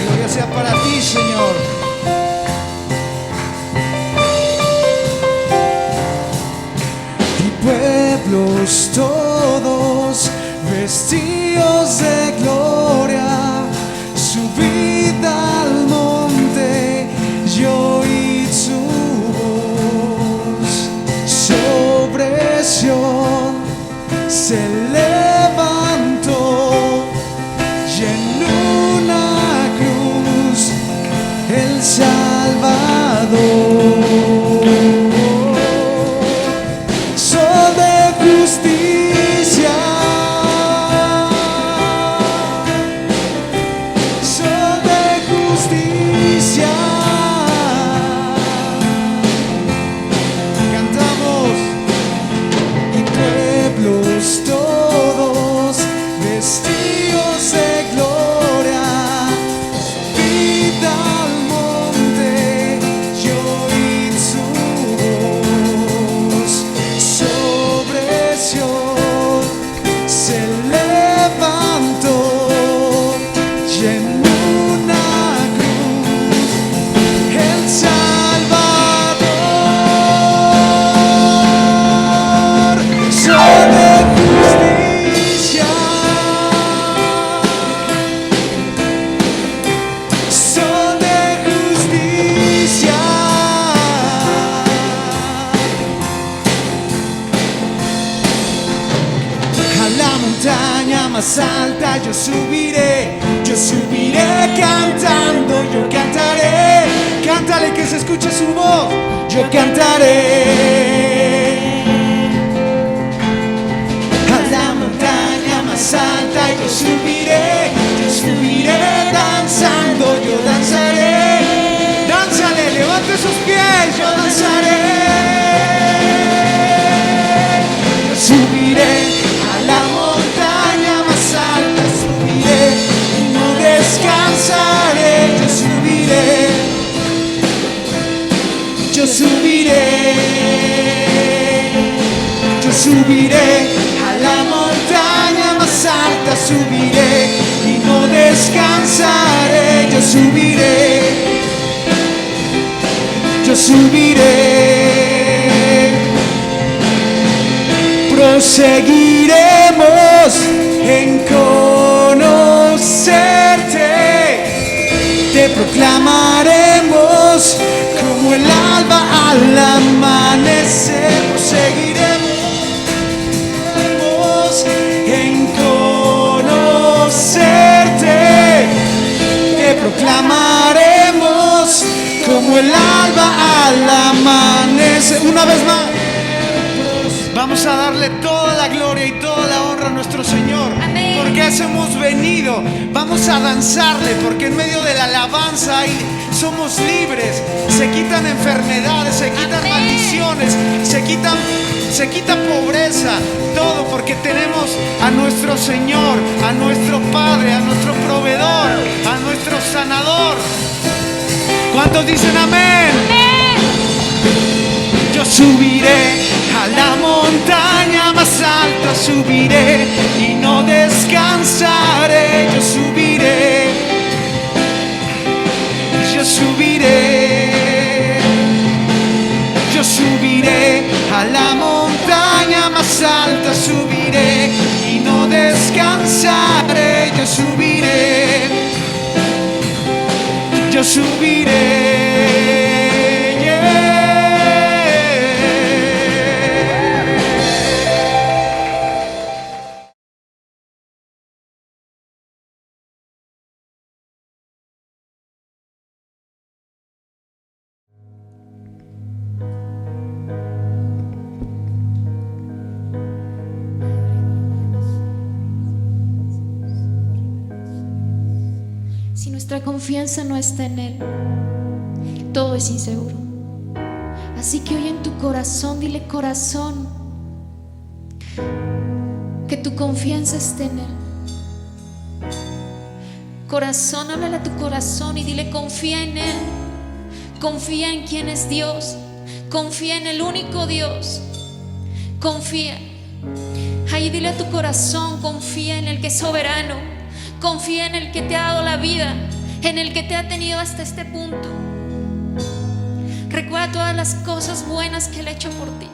gloria sea para ti, Señor. Y pueblos todos vestidos de gloria, subid al monte y oíd su voz. Sobre Sión se levantó y en una cruz el Salvador. Sol de justicia, sol de justicia. Cantamos. Y pueblos todos vestidos de gloria, subid al monte y oíd su voz. Sobre Sión se levantó y en una cruz el Salvador. Sol de justicia, sol de justicia. A la montaña más alta yo subiré cantando, yo cantaré. Cántale que se escuche su voz, yo cantaré. A la montaña más alta yo subiré danzando, yo danzaré. Dánzale, levante sus pies, yo danzaré. Yo subiré a la montaña más alta, subiré y no descansaré. Yo subiré a la montaña más alta, subiré y no descansaré. Yo subiré. Proseguiremos en conocerte, te proclamaremos como el alba al amanecer. Proseguiremos en conocerte, te proclamaremos como el alba al amanecer. Una vez más, vamos a darle toda la gloria y toda la honra a nuestro Señor. Amén. Porque a eso hemos venido. Vamos a danzarle, porque en medio de la alabanza somos libres. Se quitan enfermedades, se quitan Amén. Maldiciones, se quita pobreza, todo porque tenemos a nuestro Señor, a nuestro Padre, a nuestro proveedor, a nuestro sanador. ¿Cuántos dicen amén? Amén. Yo subiré a la montaña más alta, subiré y no descansaré. Yo subiré a la montaña más alta, subiré y no descansaré. Yo subiré. Si nuestra confianza no está en Él, todo es inseguro. Así que hoy en tu corazón, dile: corazón, que tu confianza esté en Él. Corazón, háblale a tu corazón y dile: confía en Él. Confía en quien es Dios. Confía en el único Dios. Confía. Ahí dile a tu corazón: confía en el que es soberano. Confía en el que te ha dado la vida. en el que te ha tenido hasta este punto. Recuerda todas las cosas buenas que Él ha hecho por ti.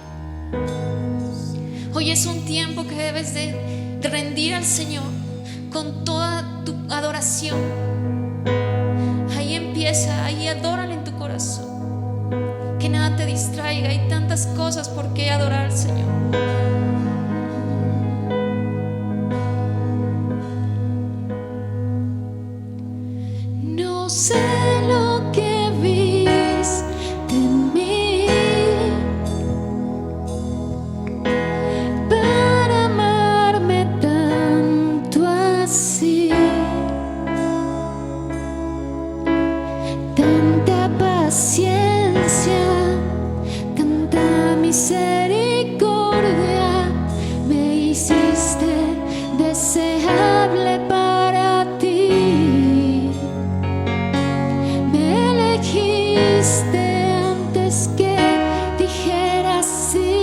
Hoy es un tiempo que debes de rendir al Señor con toda tu adoración. Ahí empieza, ahí adórale en tu corazón. Que nada te distraiga, hay tantas cosas por qué adorar al Señor. No sé lo que viste en mí para amarme tanto así, tanta paciencia, tanta misericordia, me hiciste deseable para ti. Me elegiste antes que dijera sí.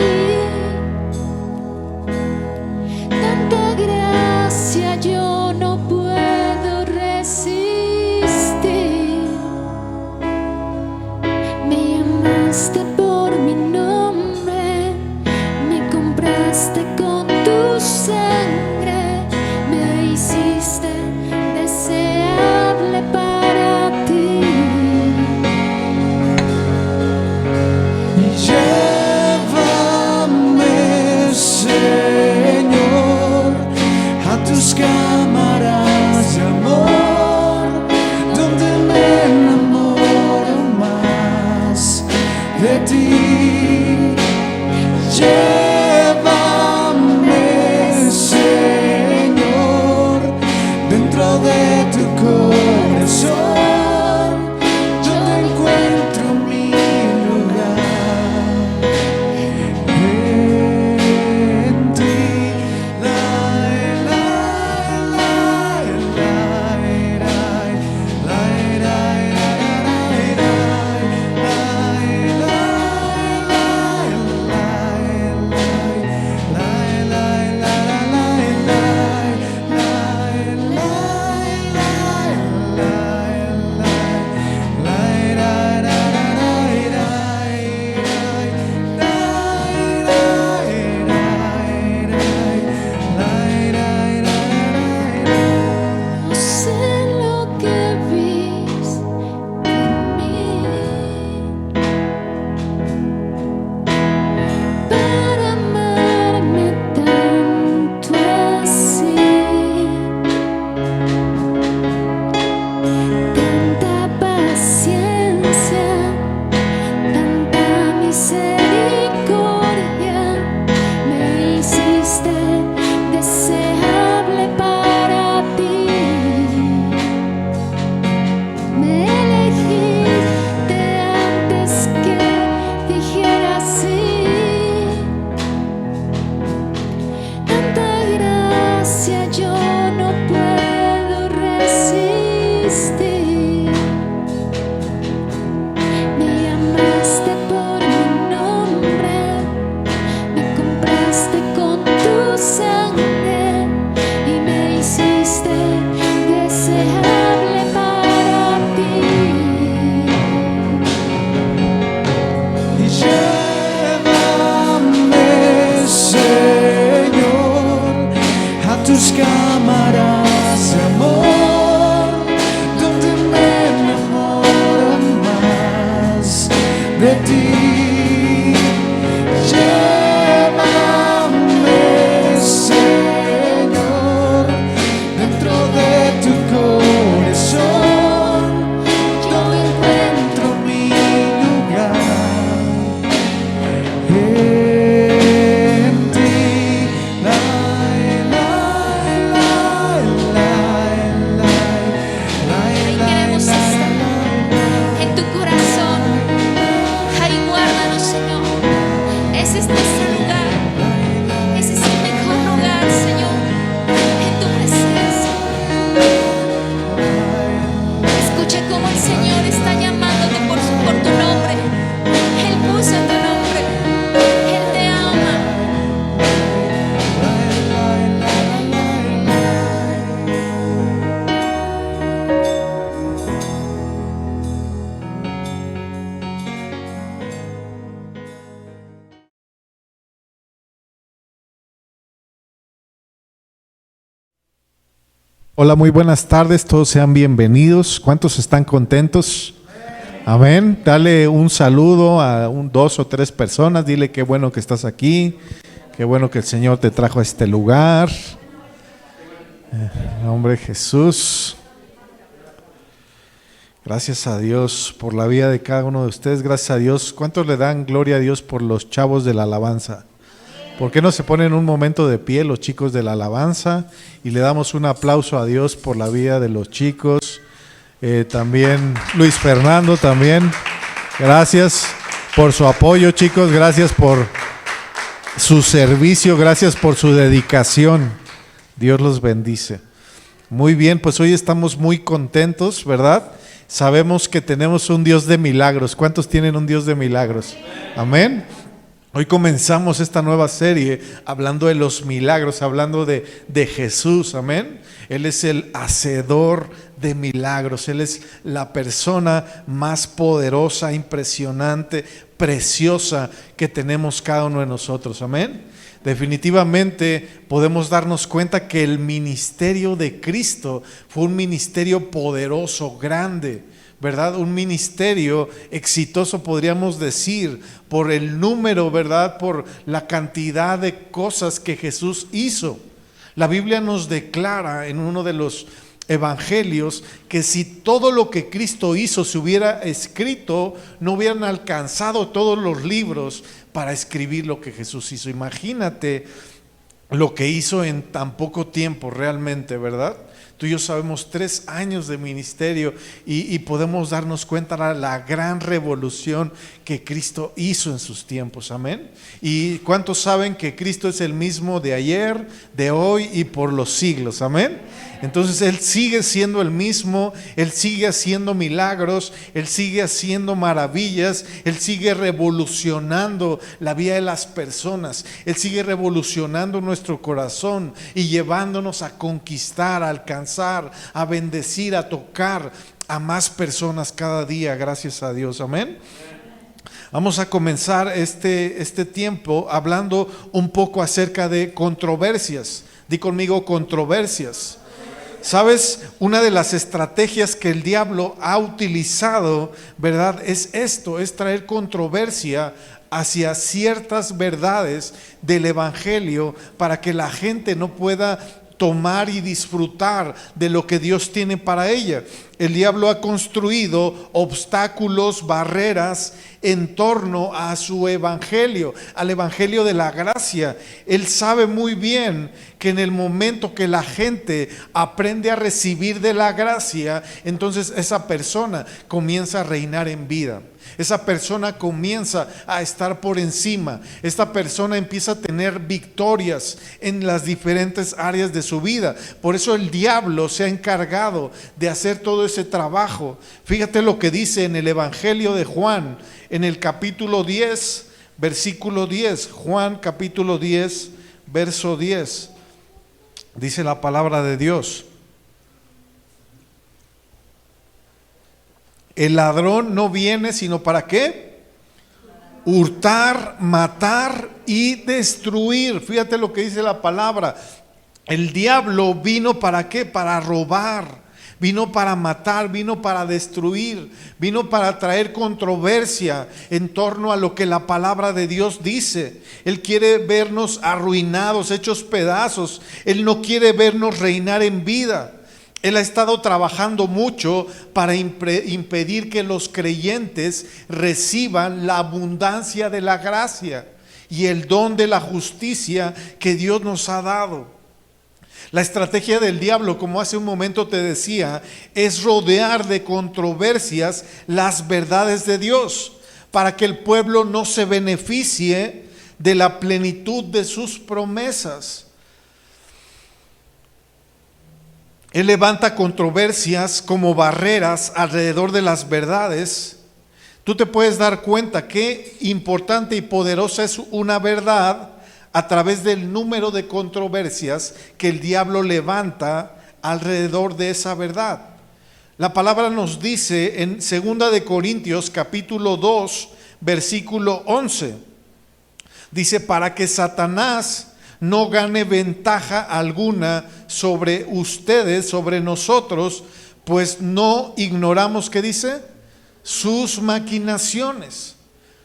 Tanta gracia yo no puedo resistir. Me llamaste por mi nombre, me compraste con tu sangre, me hiciste deseable para ti. Llévame, Señor, a tus cámaras de amor, donde me enamoro más de ti. Llévame, Señor, dentro de tu corazón, donde encuentro mi lugar. En ti, la, la, la, la, la, la, No sé lo que viste en mí para amarme tanto así, tanta paciencia, tanta misericordia, me hiciste deseable para ti. Me elegiste antes que dijera sí. Tanta gracia yo no puedo resistir. Me llamaste por mi nombre, me compraste con tu sangre y me hiciste deseable para ti. y llévame, Señor, a tus cámaras de amor, donde Hola, muy buenas tardes, todos sean bienvenidos. ¿Cuántos están contentos? Amén. Dale un saludo a 2 o 3 personas, dile qué bueno que estás aquí, qué bueno que el Señor te trajo a este lugar. En nombre de Jesús. Gracias a Dios por la vida de cada uno de ustedes, gracias a Dios. ¿Cuántos le dan gloria a Dios por los chavos de la alabanza? ¿Por qué no se ponen un momento de pie los chicos de la alabanza y le damos un aplauso a Dios por la vida de los chicos? También Luis Fernando también. Gracias por su apoyo, chicos. Gracias por su servicio. Gracias por su dedicación. Dios los bendice. Muy bien, pues hoy estamos muy contentos, ¿verdad? Sabemos que tenemos un Dios de milagros. ¿Cuántos tienen un Dios de milagros? Amén. Hoy comenzamos esta nueva serie hablando de los milagros, hablando de Jesús, amén. Él es el hacedor de milagros, Él es la persona más poderosa, impresionante, preciosa que tenemos cada uno de nosotros, amén. Definitivamente podemos darnos cuenta que el ministerio de Cristo fue un ministerio poderoso, grande, ¿verdad? Un ministerio exitoso, podríamos decir, por el número, ¿verdad? Por la cantidad de cosas que Jesús hizo. La Biblia nos declara en uno de los evangelios que si todo lo que Cristo hizo se hubiera escrito, no hubieran alcanzado todos los libros para escribir lo que Jesús hizo. Imagínate lo que hizo en tan poco tiempo realmente, ¿verdad? Tú y yo sabemos 3 años de ministerio y podemos darnos cuenta de la gran revolución que Cristo hizo en sus tiempos, amén. ¿Y cuántos saben que Cristo es el mismo de ayer, de hoy y por los siglos, amén? Entonces Él sigue siendo el mismo, Él sigue haciendo milagros, Él sigue haciendo maravillas, Él sigue revolucionando la vida de las personas, Él sigue revolucionando nuestro corazón y llevándonos a conquistar, a alcanzar, a bendecir, a tocar a más personas cada día, gracias a Dios, amén. Vamos a comenzar este tiempo hablando un poco acerca de controversias. Di conmigo, controversias. ¿Sabes? Una de las estrategias que el diablo ha utilizado, ¿verdad? Es esto, es traer controversia hacia ciertas verdades del evangelio para que la gente no pueda tomar y disfrutar de lo que Dios tiene para ella. El diablo ha construido obstáculos, barreras en torno a su evangelio, al evangelio de la gracia. Él sabe muy bien que en el momento que la gente aprende a recibir de la gracia, entonces esa persona comienza a reinar en vida. Esa persona comienza a estar por encima. Esta persona empieza a tener victorias en las diferentes áreas de su vida. Por eso el diablo se ha encargado de hacer todo ese trabajo. Fíjate lo que dice en el Evangelio de Juan, en el capítulo 10, versículo 10. Juan capítulo 10, verso 10. Dice la palabra de Dios: el ladrón no viene sino ¿para qué? Hurtar, matar y destruir. Fíjate lo que dice la palabra. El diablo vino ¿para qué? Para robar, vino para matar, vino para destruir, vino para traer controversia en torno a lo que la palabra de Dios dice. Él quiere vernos arruinados, hechos pedazos. Él no quiere vernos reinar en vida. Él ha estado trabajando mucho para impedir que los creyentes reciban la abundancia de la gracia y el don de la justicia que Dios nos ha dado. La estrategia del diablo, como hace un momento te decía, es rodear de controversias las verdades de Dios para que el pueblo no se beneficie de la plenitud de sus promesas. Él levanta controversias como barreras alrededor de las verdades. Tú te puedes dar cuenta qué importante y poderosa es una verdad a través del número de controversias que el diablo levanta alrededor de esa verdad. La palabra nos dice en 2 de Corintios capítulo 2 versículo 11, dice: para que Satanás no gane ventaja alguna sobre ustedes, sobre nosotros, pues no ignoramos, ¿qué dice? Sus maquinaciones.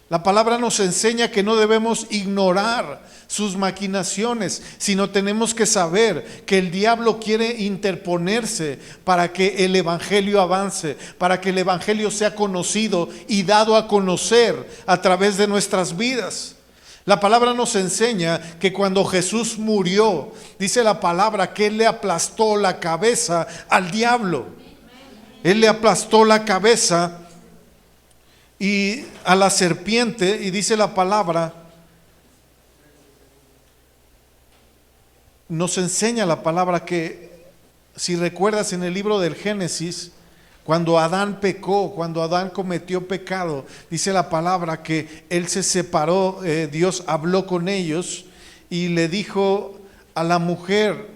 La palabra nos enseña que no debemos ignorar sus maquinaciones, sino tenemos que saber que el diablo quiere interponerse para que el evangelio avance, para que el evangelio sea conocido y dado a conocer a través de nuestras vidas. La palabra nos enseña que cuando Jesús murió, dice la palabra que Él le aplastó la cabeza al diablo. Él le aplastó la cabeza y a la serpiente, y dice la palabra, nos enseña la palabra que, si recuerdas en el libro del Génesis, cuando Adán pecó, cuando Adán cometió pecado, dice la palabra que él se separó, Dios habló con ellos y le dijo a la mujer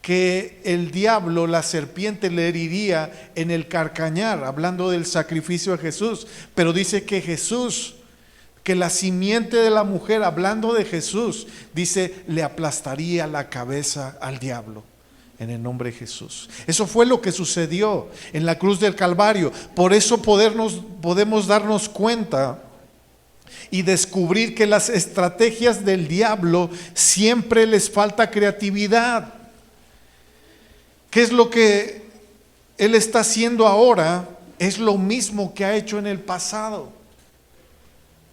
que el diablo, la serpiente, le heriría en el carcañar, hablando del sacrificio de Jesús. Pero dice que Jesús, que la simiente de la mujer, hablando de Jesús, dice, le aplastaría la cabeza al diablo. En el nombre de Jesús. Eso fue lo que sucedió en la cruz del Calvario. Por eso podemos darnos cuenta y descubrir que las estrategias del diablo siempre les falta creatividad. ¿Qué es lo que él está haciendo ahora? Es lo mismo que ha hecho en el pasado.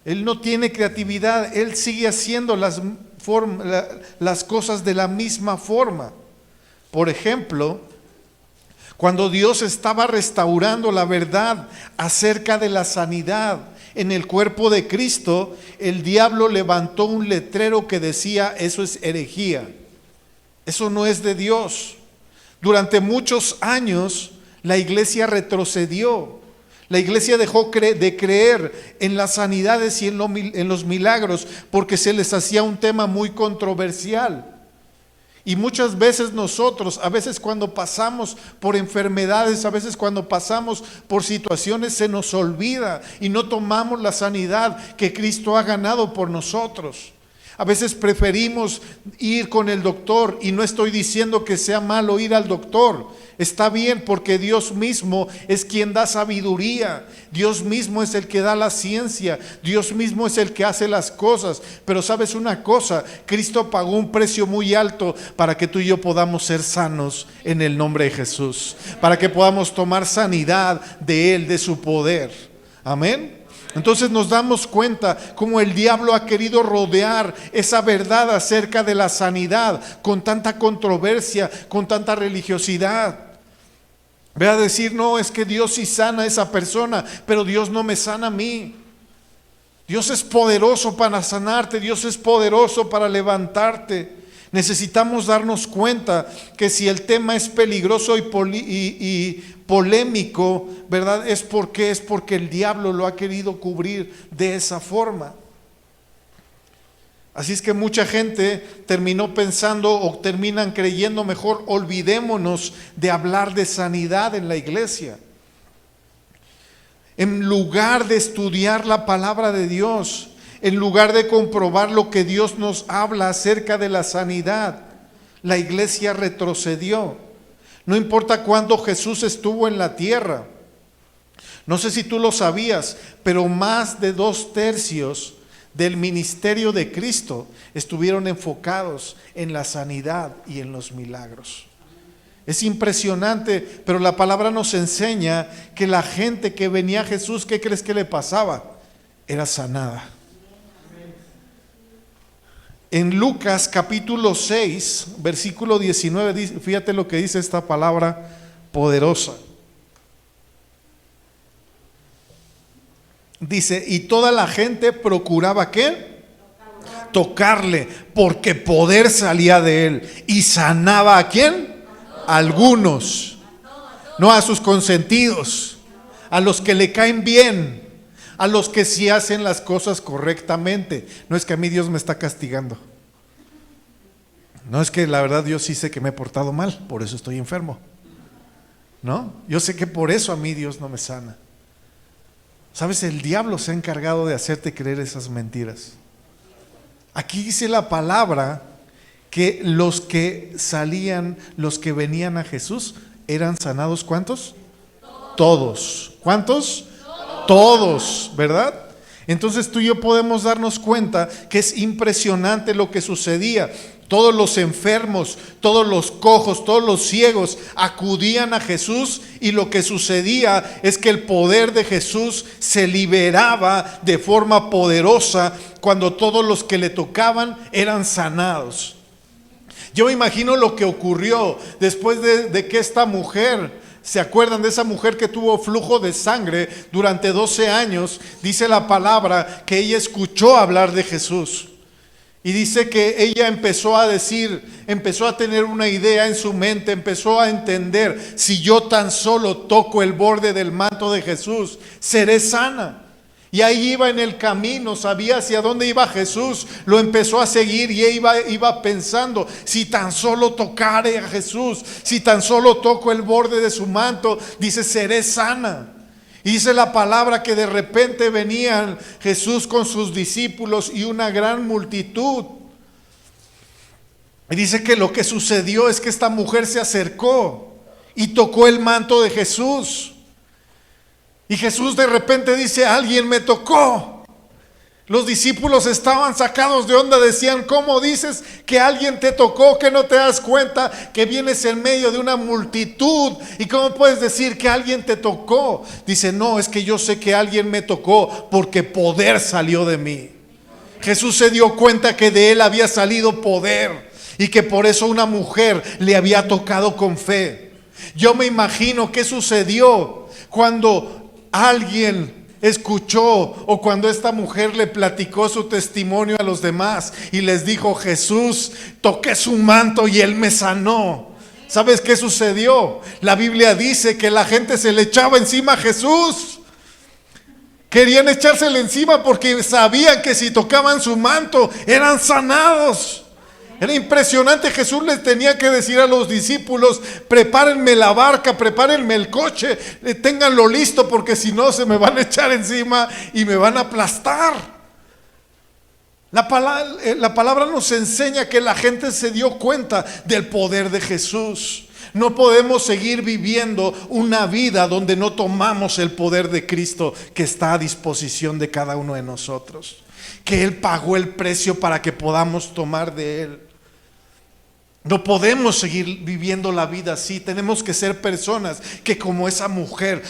Él no tiene creatividad, él sigue haciendo las cosas de la misma forma. Por ejemplo, cuando Dios estaba restaurando la verdad acerca de la sanidad en el cuerpo de Cristo, el diablo levantó un letrero que decía: eso es herejía, eso no es de Dios. Durante muchos años la iglesia retrocedió. La iglesia dejó de creer en las sanidades y en los milagros porque se les hacía un tema muy controversial. Y muchas veces nosotros, a veces cuando pasamos por enfermedades, a veces cuando pasamos por situaciones, se nos olvida y no tomamos la sanidad que Cristo ha ganado por nosotros. A veces preferimos ir con el doctor, y no estoy diciendo que sea malo ir al doctor. Está bien, porque Dios mismo es quien da sabiduría. Dios mismo es el que da la ciencia. Dios mismo es el que hace las cosas. Pero ¿sabes una cosa? Cristo pagó un precio muy alto para que tú y yo podamos ser sanos en el nombre de Jesús. Para que podamos tomar sanidad de Él, de su poder. Amén. Entonces nos damos cuenta cómo el diablo ha querido rodear esa verdad acerca de la sanidad con tanta controversia, con tanta religiosidad. Ve a decir: no, es que Dios sí sana a esa persona, pero Dios no me sana a mí. Dios es poderoso para sanarte, Dios es poderoso para levantarte. Necesitamos darnos cuenta que si el tema es peligroso y polémico, ¿verdad? Es porque el diablo lo ha querido cubrir de esa forma. Así es que mucha gente terminó pensando, o terminan creyendo, mejor olvidémonos de hablar de sanidad en la iglesia. En lugar de estudiar la palabra de Dios, en lugar de comprobar lo que Dios nos habla acerca de la sanidad, la iglesia retrocedió. No importa cuándo Jesús estuvo en la tierra. No sé si tú lo sabías, pero más de 2/3 del ministerio de Cristo estuvieron enfocados en la sanidad y en los milagros. Es impresionante, pero la palabra nos enseña que la gente que venía a Jesús, ¿qué crees que le pasaba? Era sanada. En Lucas capítulo 6, versículo 19, fíjate lo que dice esta palabra poderosa. Dice: y toda la gente procuraba ¿qué? Tocarle, porque poder salía de él. ¿Y sanaba a quién? A algunos, no a sus consentidos, a los que le caen bien, a los que sí hacen las cosas correctamente. No es que a mí Dios me está castigando. No, es que la verdad yo sí sé que me he portado mal, por eso estoy enfermo. ¿No? Yo sé que por eso a mí Dios no me sana. ¿Sabes? El diablo se ha encargado de hacerte creer esas mentiras. Aquí dice la palabra que los que salían, los que venían a Jesús, eran sanados. ¿Cuántos? Todos. ¿Cuántos? Todos, ¿verdad? Entonces tú y yo podemos darnos cuenta que es impresionante lo que sucedía. Todos los enfermos, todos los cojos, todos los ciegos acudían a Jesús, y lo que sucedía es que el poder de Jesús se liberaba de forma poderosa cuando todos los que le tocaban eran sanados. Yo me imagino lo que ocurrió después de que esta mujer, ¿se acuerdan de esa mujer que tuvo flujo de sangre durante 12 años? Dice la palabra que ella escuchó hablar de Jesús. Y dice que ella empezó a decir, empezó a tener una idea en su mente, empezó a entender: si yo tan solo toco el borde del manto de Jesús, seré sana. Y ahí iba en el camino, sabía hacia dónde iba Jesús, lo empezó a seguir y iba pensando: si tan solo tocare a Jesús, si tan solo toco el borde de su manto, dice, seré sana. Y dice la palabra que de repente venían Jesús con sus discípulos y una gran multitud. Y dice que lo que sucedió es que esta mujer se acercó y tocó el manto de Jesús. Y Jesús de repente dice: alguien me tocó. Los discípulos estaban sacados de onda, decían: ¿cómo dices que alguien te tocó, que no te das cuenta que vienes en medio de una multitud? ¿Y cómo puedes decir que alguien te tocó? Dice: no, es que yo sé que alguien me tocó porque poder salió de mí. Jesús se dio cuenta que de él había salido poder y que por eso una mujer le había tocado con fe. Yo me imagino qué sucedió cuando alguien escuchó, o cuando esta mujer le platicó su testimonio a los demás y les dijo: Jesús, toqué su manto y él me sanó. ¿Sabes qué sucedió? La Biblia dice que la gente se le echaba encima a Jesús. Querían echársele encima porque sabían que si tocaban su manto eran sanados. Era impresionante. Jesús les tenía que decir a los discípulos: prepárenme la barca, prepárenme el coche, ténganlo listo, porque si no se me van a echar encima y me van a aplastar. La palabra nos enseña que la gente se dio cuenta del poder de Jesús. No podemos seguir viviendo una vida donde no tomamos el poder de Cristo que está a disposición de cada uno de nosotros, que Él pagó el precio para que podamos tomar de Él. No podemos seguir viviendo la vida así. Tenemos que ser personas que, como esa mujer,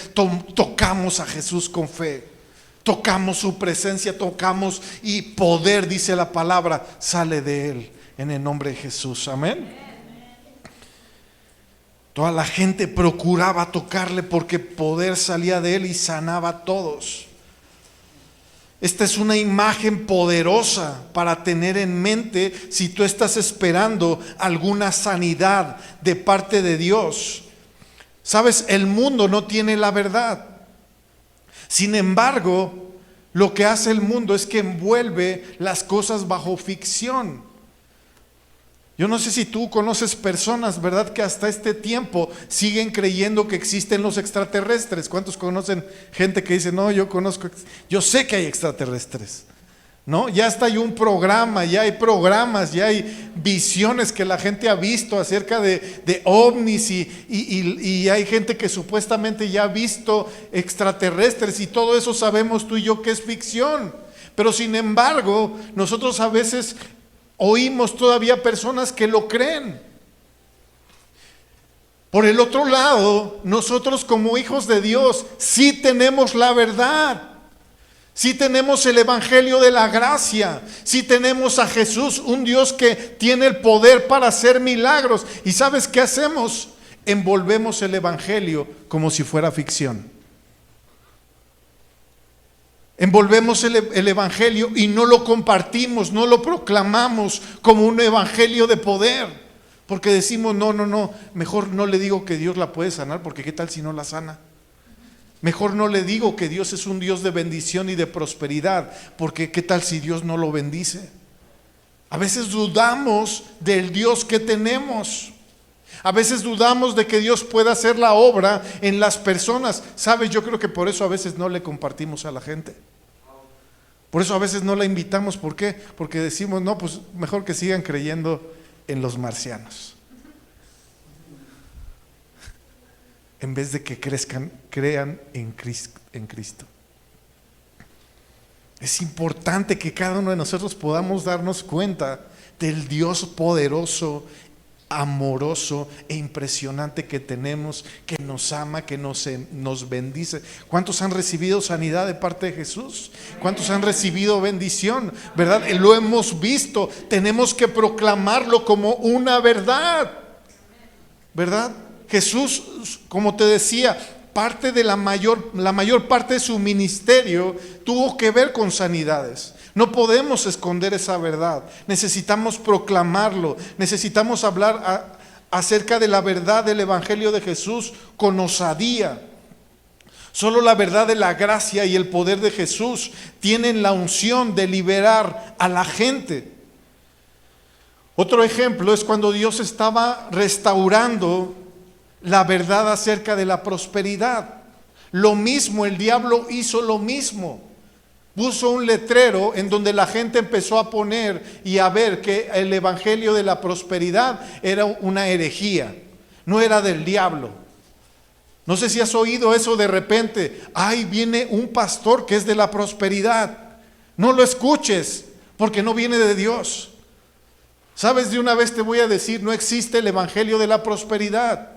tocamos a Jesús con fe, tocamos su presencia, tocamos, y poder, dice la palabra, sale de Él en el nombre de Jesús. Amén. Toda la gente procuraba tocarle porque poder salía de Él y sanaba a todos. Esta es una imagen poderosa para tener en mente si tú estás esperando alguna sanidad de parte de Dios. Sabes, el mundo no tiene la verdad. Sin embargo, lo que hace el mundo es que envuelve las cosas bajo ficción. Yo no sé si tú conoces personas, ¿verdad?, que hasta este tiempo siguen creyendo que existen los extraterrestres. ¿Cuántos conocen gente que dice: no, yo sé que hay extraterrestres? ¿No? Ya hasta hay un programa, ya hay programas, ya hay visiones que la gente ha visto acerca de ovnis, y hay gente que supuestamente ya ha visto extraterrestres, y todo eso sabemos tú y yo que es ficción. Pero sin embargo, nosotros a veces oímos todavía personas que lo creen. Por el otro lado, nosotros como hijos de Dios sí tenemos la verdad. Sí tenemos el evangelio de la gracia. Sí tenemos a Jesús, un Dios que tiene el poder para hacer milagros. ¿Y sabes qué hacemos? Envolvemos el evangelio como si fuera ficción. Envolvemos el evangelio y no lo compartimos, no lo proclamamos como un evangelio de poder, porque decimos: no, mejor no le digo que Dios la puede sanar, porque qué tal si no la sana. Mejor no le digo que Dios es un Dios de bendición y de prosperidad, porque qué tal si Dios no lo bendice. A veces dudamos del Dios que tenemos. A veces dudamos de que Dios pueda hacer la obra en las personas. ¿Sabes? Yo creo que por eso a veces no le compartimos a la gente. Por eso a veces no la invitamos. ¿Por qué? Porque decimos: no, pues mejor que sigan creyendo en los marcianos. En vez de que crean en Cristo. Es importante que cada uno de nosotros podamos darnos cuenta del Dios poderoso, amoroso e impresionante que tenemos, que nos ama, que nos bendice. ¿Cuántos han recibido sanidad de parte de Jesús? ¿Cuántos han recibido bendición? ¿Verdad? Lo hemos visto. Tenemos que proclamarlo como una verdad, ¿verdad? Jesús, como te decía, parte de la mayor parte de su ministerio tuvo que ver con sanidades. No podemos esconder esa verdad. Necesitamos proclamarlo. Necesitamos hablar acerca de la verdad del Evangelio de Jesús con osadía. Solo la verdad de la gracia y el poder de Jesús tienen la unción de liberar a la gente. Otro ejemplo es cuando Dios estaba restaurando la verdad acerca de la prosperidad. Lo mismo, el diablo hizo lo mismo. Puso un letrero en donde la gente empezó a poner y a ver que el evangelio de la prosperidad era una herejía, no era del diablo. No sé si has oído eso de repente. Ay, viene un pastor que es de la prosperidad. No lo escuches, porque no viene de Dios. Sabes, de una vez te voy a decir, no existe el evangelio de la prosperidad.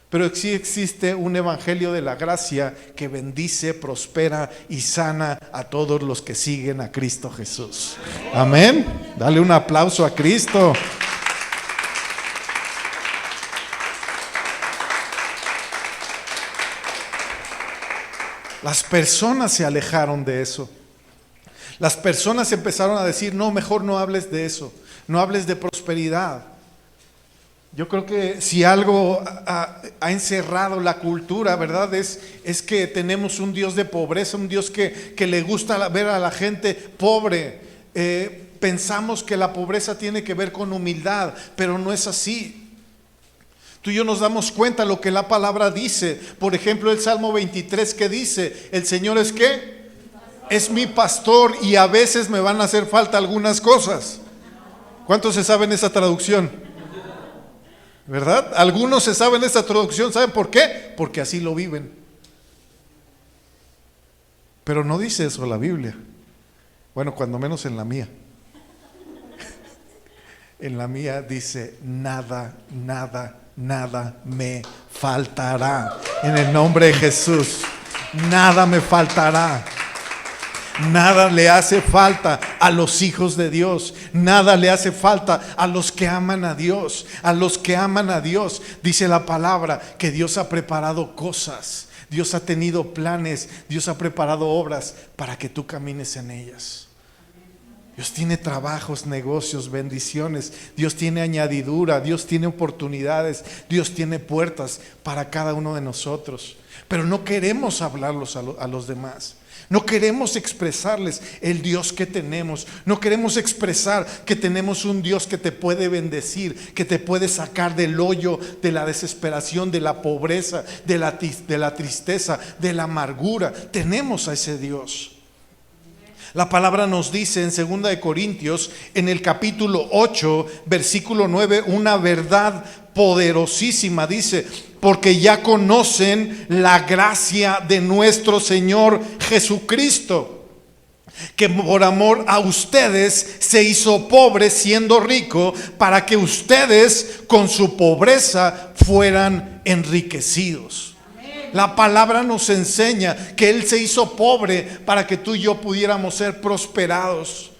Pero sí existe un evangelio de la gracia que bendice, prospera y sana a todos los que siguen a Cristo Jesús. Amén. Dale un aplauso a Cristo. Las personas se alejaron de eso. Las personas empezaron a decir, no, mejor no hables de eso. No hables de prosperidad. Yo creo que si algo ha encerrado la cultura, ¿verdad? Es que tenemos un Dios de pobreza, un Dios que le gusta ver a la gente pobre. Pensamos que la pobreza tiene que ver con humildad, pero no es así. Tú y yo nos damos cuenta lo que la palabra dice. Por ejemplo, el Salmo 23 que dice, el Señor es ¿qué? Es mi pastor y a veces me van a hacer falta algunas cosas. ¿Cuántos se saben esa traducción? ¿Verdad? Algunos se saben esta traducción. ¿Saben por qué? Porque así lo viven. Pero no dice eso la Biblia. Bueno, cuando menos en la mía. En la mía dice, nada me faltará. En el nombre de Jesús, nada me faltará. Nada le hace falta a los hijos de Dios. Nada le hace falta a los que aman a Dios. A los que aman a Dios. Dice la palabra que Dios ha preparado cosas. Dios ha tenido planes. Dios ha preparado obras para que tú camines en ellas. Dios tiene trabajos, negocios, bendiciones. Dios tiene añadidura. Dios tiene oportunidades. Dios tiene puertas para cada uno de nosotros. Pero no queremos hablarlos a los demás. No queremos expresarles el Dios que tenemos. No queremos expresar que tenemos un Dios que te puede bendecir, que te puede sacar del hoyo, de la desesperación, de la pobreza, de la tristeza, de la amargura. Tenemos a ese Dios. La palabra nos dice en 2 de Corintios, en el capítulo 8, versículo 9, una verdad poderosísima. Dice, porque ya conocen la gracia de nuestro Señor Jesucristo, que por amor a ustedes se hizo pobre siendo rico, para que ustedes con su pobreza fueran enriquecidos. La palabra nos enseña que Él se hizo pobre para que tú y yo pudiéramos ser prosperados,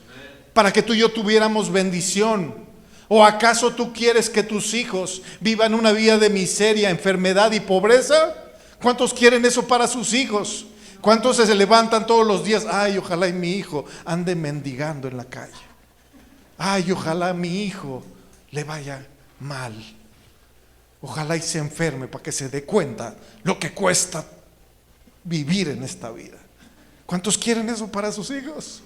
para que tú y yo tuviéramos bendición. ¿O acaso tú quieres que tus hijos vivan una vida de miseria, enfermedad y pobreza? ¿Cuántos quieren eso para sus hijos? ¿Cuántos se levantan todos los días? Ay, ojalá y mi hijo ande mendigando en la calle. Ay, ojalá a mi hijo le vaya mal. Ojalá y se enferme para que se dé cuenta lo que cuesta vivir en esta vida. ¿Cuántos quieren eso para sus hijos?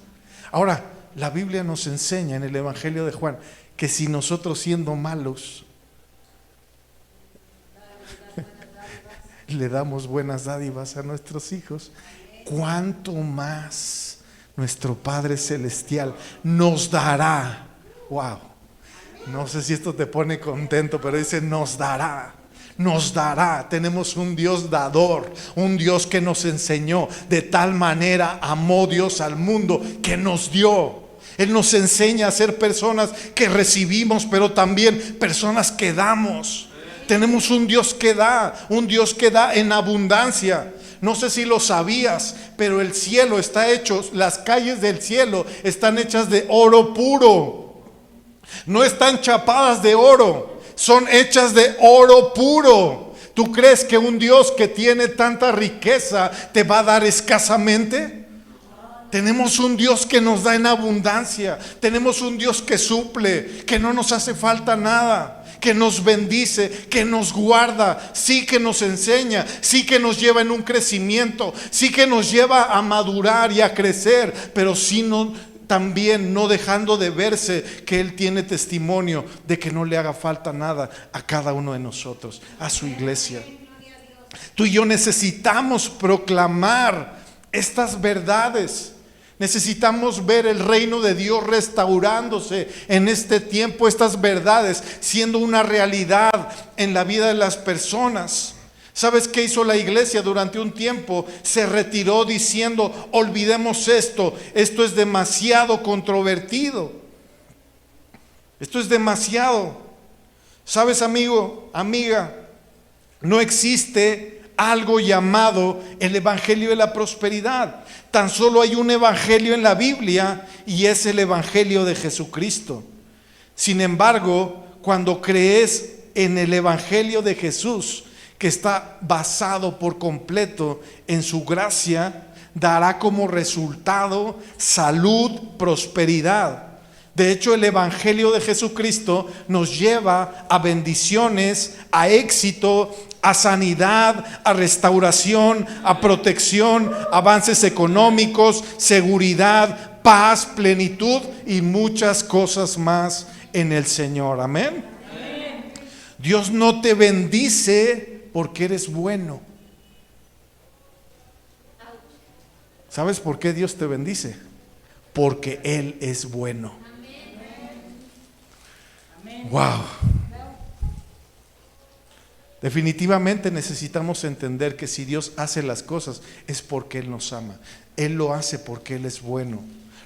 Ahora, la Biblia nos enseña en el Evangelio de Juan que si nosotros siendo malos le damos buenas dádivas a nuestros hijos, cuánto más nuestro Padre Celestial nos dará, wow, No sé si esto te pone contento, pero dice nos dará. Nos dará. Tenemos un Dios dador, un Dios que nos enseñó. De tal manera amó Dios al mundo que nos dio. Él nos enseña a ser personas que recibimos, pero también personas que damos. Tenemos un Dios que da en abundancia. No sé si lo sabías, pero el cielo está hecho, las calles del cielo están hechas de oro puro. No están chapadas de oro, son hechas de oro puro. ¿Tú crees que un Dios que tiene tanta riqueza te va a dar escasamente? Tenemos un Dios que nos da en abundancia. Tenemos un Dios que suple, que no nos hace falta nada, que nos bendice, que nos guarda, sí que nos enseña, sí que nos lleva en un crecimiento, sí que nos lleva a madurar y a crecer, pero sí también no dejando de verse que Él tiene testimonio de que no le haga falta nada a cada uno de nosotros, a su iglesia. Tú y yo necesitamos proclamar estas verdades. Necesitamos ver el reino de Dios restaurándose en este tiempo, estas verdades siendo una realidad en la vida de las personas. ¿Sabes qué hizo la iglesia durante un tiempo? Se retiró diciendo, olvidemos esto es demasiado controvertido. Esto es demasiado. ¿Sabes, amigo, amiga? No existe algo llamado el evangelio de la prosperidad. Tan solo hay un evangelio en la Biblia y es el evangelio de Jesucristo. Sin embargo, cuando crees en el evangelio de Jesús, que está basado por completo en su gracia, dará como resultado salud, prosperidad. De hecho, el evangelio de Jesucristo nos lleva a bendiciones, a éxito, a sanidad, a restauración, a protección, avances económicos, seguridad, paz, plenitud y muchas cosas más en el Señor. Amén. Dios no te bendice porque eres bueno. ¿Sabes por qué Dios te bendice? Porque Él es bueno. Wow. Definitivamente necesitamos entender que si Dios hace las cosas es porque Él nos ama. Él lo hace porque Él es bueno,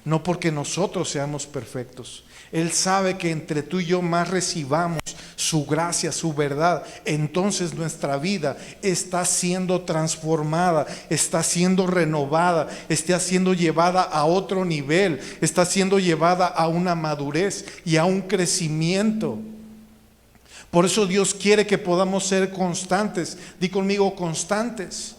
no porque nosotros seamos perfectos. Él sabe que entre tú y yo más recibamos su gracia, su verdad, entonces nuestra vida está siendo transformada, está siendo renovada, está siendo llevada a otro nivel, está siendo llevada a una madurez y a un crecimiento. Por eso Dios quiere que podamos ser constantes. Di conmigo, constantes.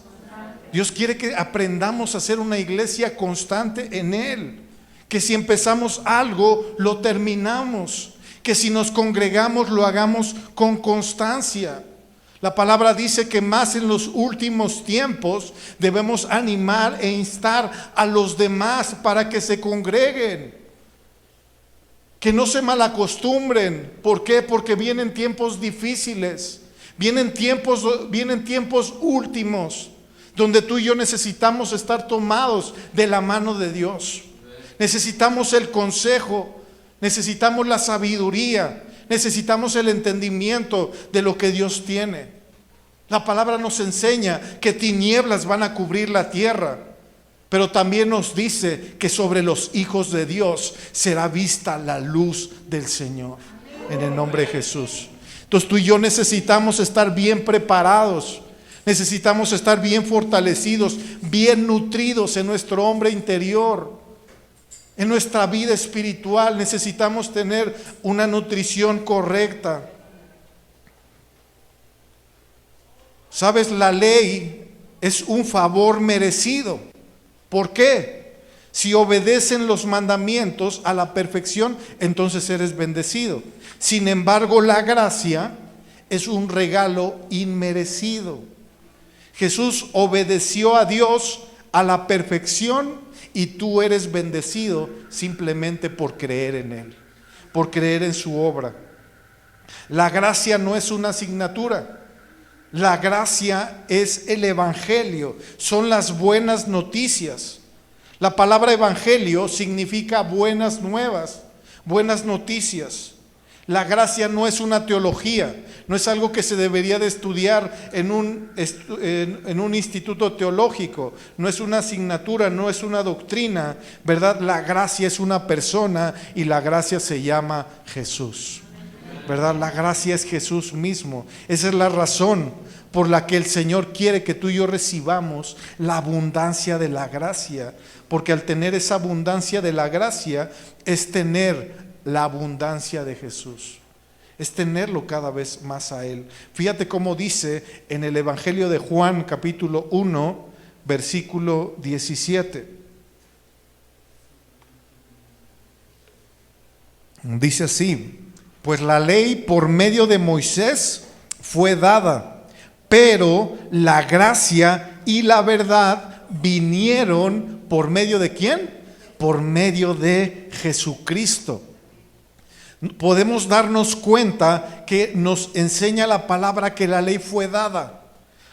Dios quiere que aprendamos a ser una iglesia constante en Él. Que si empezamos algo, lo terminamos. Que si nos congregamos, lo hagamos con constancia. La palabra dice que más en los últimos tiempos debemos animar e instar a los demás para que se congreguen. Que no se malacostumbren. ¿Por qué? Porque vienen tiempos difíciles. Vienen tiempos últimos donde tú y yo necesitamos estar tomados de la mano de Dios. Necesitamos el consejo, necesitamos la sabiduría, necesitamos el entendimiento de lo que Dios tiene. La palabra nos enseña que tinieblas van a cubrir la tierra, pero también nos dice que sobre los hijos de Dios será vista la luz del Señor, en el nombre de Jesús. Entonces tú y yo necesitamos estar bien preparados, necesitamos estar bien fortalecidos, bien nutridos en nuestro hombre interior. En nuestra vida espiritual necesitamos tener una nutrición correcta. ¿Sabes? La ley es un favor merecido. ¿Por qué? Si obedecen los mandamientos a la perfección, entonces eres bendecido. Sin embargo, la gracia es un regalo inmerecido. Jesús obedeció a Dios a la perfección y tú eres bendecido simplemente por creer en Él, por creer en su obra. La gracia no es una asignatura. La gracia es el evangelio, son las buenas noticias. La palabra evangelio significa buenas nuevas, buenas noticias. La gracia no es una teología, no es algo que se debería de estudiar en un instituto teológico, no es una asignatura, no es una doctrina, ¿verdad? La gracia es una persona y la gracia se llama Jesús, ¿verdad? La gracia es Jesús mismo. Esa es la razón por la que el Señor quiere que tú y yo recibamos la abundancia de la gracia, porque al tener esa abundancia de la gracia es tener la abundancia de Jesús, es tenerlo cada vez más a Él. Fíjate cómo dice en el Evangelio de Juan, capítulo 1, versículo 17. Dice así: pues la ley por medio de Moisés fue dada, pero la gracia y la verdad vinieron ¿por medio de quién? Por medio de Jesucristo. Podemos darnos cuenta que nos enseña la palabra que la ley fue dada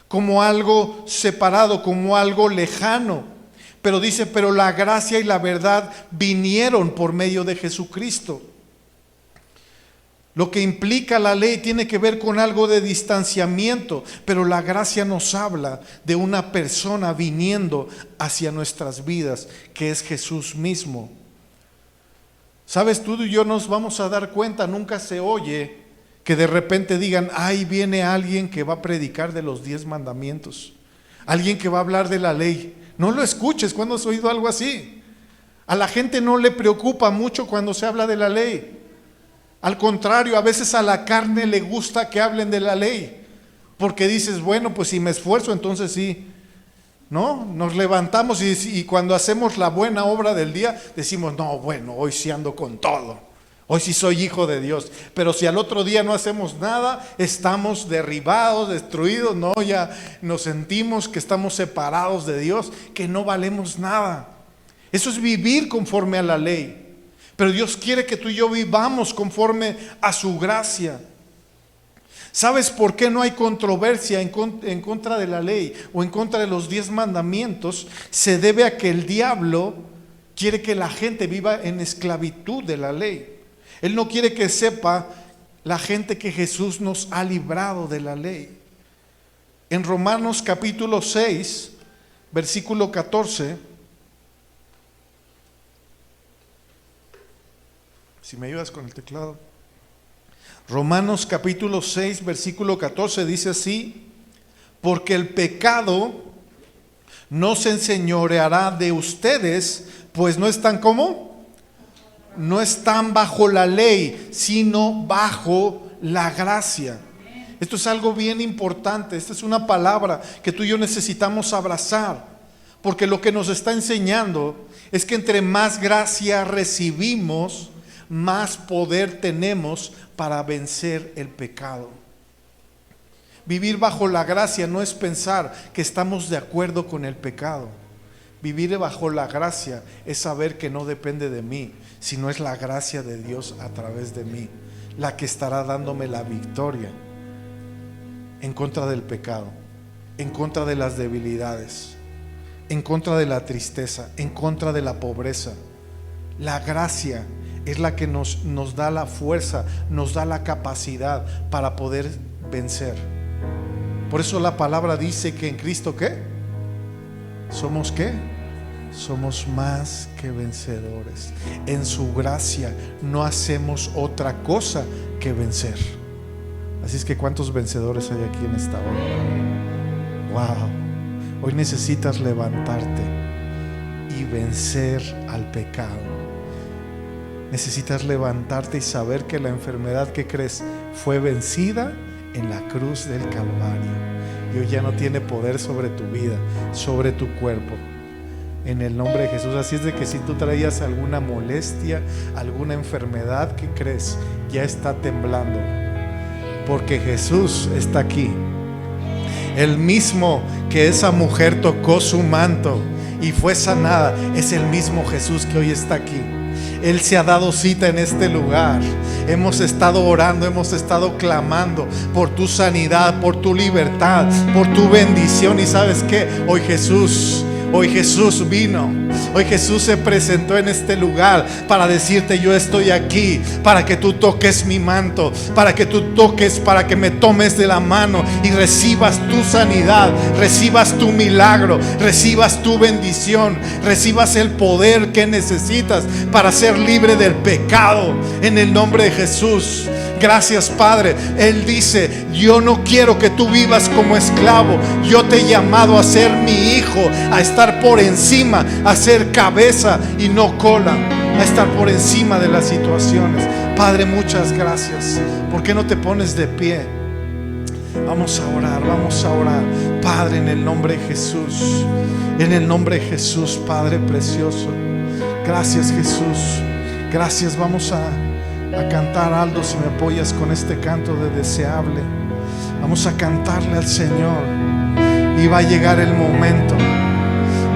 como algo separado, como algo lejano. Pero dice, pero la gracia y la verdad vinieron por medio de Jesucristo. Lo que implica la ley tiene que ver con algo de distanciamiento, pero la gracia nos habla de una persona viniendo hacia nuestras vidas, que es Jesús mismo. Sabes, tú y yo nos vamos a dar cuenta, nunca se oye que de repente digan, ahí viene alguien que va a predicar de los 10 mandamientos, alguien que va a hablar de la ley. No lo escuches. ¿Cuándo has oído algo así? A la gente no le preocupa mucho cuando se habla de la ley. Al contrario, a veces a la carne le gusta que hablen de la ley, porque dices, bueno, pues si me esfuerzo, entonces sí. ¿No? Nos levantamos y cuando hacemos la buena obra del día, decimos, no, bueno, hoy sí ando con todo, hoy sí soy hijo de Dios. Pero si al otro día no hacemos nada, estamos derribados, destruidos, no, ya nos sentimos que estamos separados de Dios, que no valemos nada. Eso es vivir conforme a la ley. Pero Dios quiere que tú y yo vivamos conforme a su gracia. ¿Sabes por qué no hay controversia en contra de la ley o en contra de los 10 mandamientos? Se debe a que el diablo quiere que la gente viva en esclavitud de la ley. Él no quiere que sepa la gente que Jesús nos ha librado de la ley. En Romanos capítulo 6, versículo 14, si me ayudas con el teclado. Romanos capítulo 6, versículo 14 dice así: porque el pecado no se enseñoreará de ustedes, pues no están ¿cómo? No están bajo la ley, sino bajo la gracia. Esto es algo bien importante. Esta es una palabra que tú y yo necesitamos abrazar, porque lo que nos está enseñando es que entre más gracia recibimos, más poder tenemos para vencer el pecado. Vivir bajo la gracia no es pensar que estamos de acuerdo con el pecado. Vivir bajo la gracia es saber que no depende de mí, sino es la gracia de Dios a través de mí, la que estará dándome la victoria en contra del pecado, en contra de las debilidades, en contra de la tristeza, en contra de la pobreza. La gracia es la que nos da la fuerza, nos da la capacidad para poder vencer. Por eso la palabra dice que en Cristo ¿qué? ¿Somos qué? Somos más que vencedores. En su gracia no hacemos otra cosa que vencer. Así es que ¿cuántos vencedores hay aquí en esta hora? Wow. Hoy necesitas levantarte y vencer al pecado. Necesitas levantarte y saber que la enfermedad que crees fue vencida en la cruz del Calvario y hoy ya no tiene poder sobre tu vida, sobre tu cuerpo, en el nombre de Jesús. Así es de que si tú traías alguna molestia, alguna enfermedad que crees, ya está temblando, porque Jesús está aquí. El mismo que esa mujer tocó su manto y fue sanada, es el mismo Jesús que hoy está aquí. Él se ha dado cita en este lugar. Hemos estado orando, hemos estado clamando por tu sanidad, por tu libertad, por tu bendición. Y ¿sabes qué? Hoy Jesús Hoy Jesús vino, hoy Jesús se presentó en este lugar para decirte: yo estoy aquí para que tú toques mi manto, para que tú toques, para que me tomes de la mano y recibas tu sanidad, recibas tu milagro, recibas tu bendición, recibas el poder que necesitas para ser libre del pecado en el nombre de Jesús. Gracias, Padre. Él dice: yo no quiero que tú vivas como esclavo. Yo te he llamado a ser mi hijo, a estar por encima, a ser cabeza y no cola, a estar por encima de las situaciones. Padre, muchas gracias. ¿Por qué no te pones de pie? Vamos a orar, vamos a orar. Padre, en el nombre de Jesús, en el nombre de Jesús, Padre precioso. Gracias, Jesús. Gracias. Vamos a cantar, Aldo, si me apoyas con este canto de deseable. Vamos a cantarle al Señor. Y va a llegar el momento,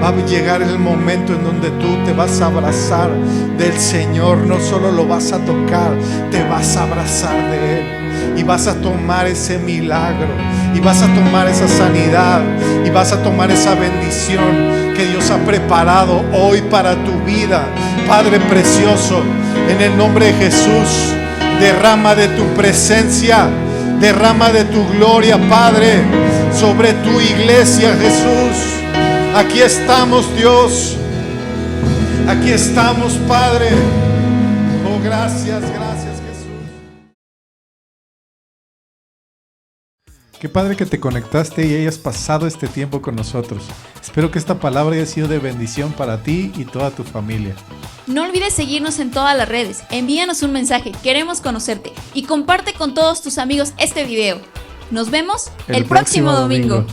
va a llegar el momento en donde tú te vas a abrazar del Señor. No solo lo vas a tocar, te vas a abrazar de Él. Y vas a tomar ese milagro, y vas a tomar esa sanidad, y vas a tomar esa bendición que Dios ha preparado hoy para tu vida. Padre precioso, en el nombre de Jesús, derrama de tu presencia, derrama de tu gloria, Padre, sobre tu iglesia, Jesús. Aquí estamos, Dios. Aquí estamos, Padre. Oh, gracias, gracias, Jesús. Qué padre que te conectaste y hayas pasado este tiempo con nosotros. Espero que esta palabra haya sido de bendición para ti y toda tu familia. No olvides seguirnos en todas las redes, envíanos un mensaje, queremos conocerte y comparte con todos tus amigos este video. Nos vemos el próximo domingo.